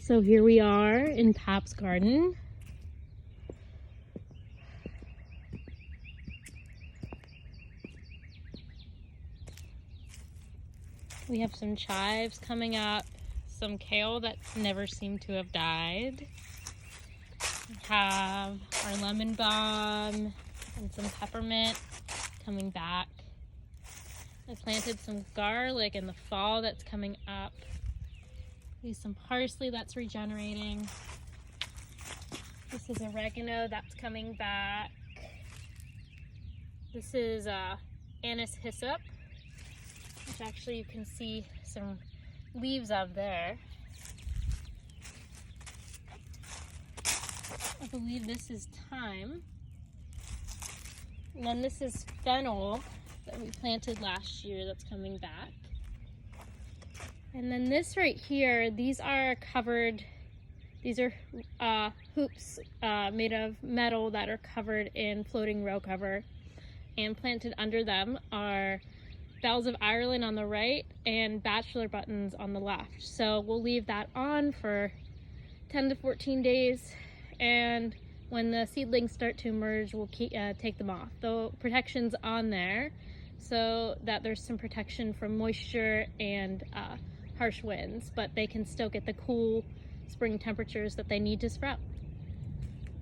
So here we are in Pap's garden. We have some chives coming up, some kale that never seemed to have died. We have our lemon balm and some peppermint coming back. I planted some garlic in the fall that's coming up. There's some parsley that's regenerating. This is oregano that's coming back. This is anise hyssop, which actually you can see some leaves of there. I believe this is thyme. And then this is fennel that we planted last year that's coming back. And then this right here, these are covered, these are hoops made of metal that are covered in floating row cover. And planted under them are bells of Ireland on the right and bachelor buttons on the left. So we'll leave that on for 10 to 14 days. And when the seedlings start to emerge, we'll take them off. The protection's on there so that there's some protection from moisture and harsh winds, but they can still get the cool spring temperatures that they need to sprout.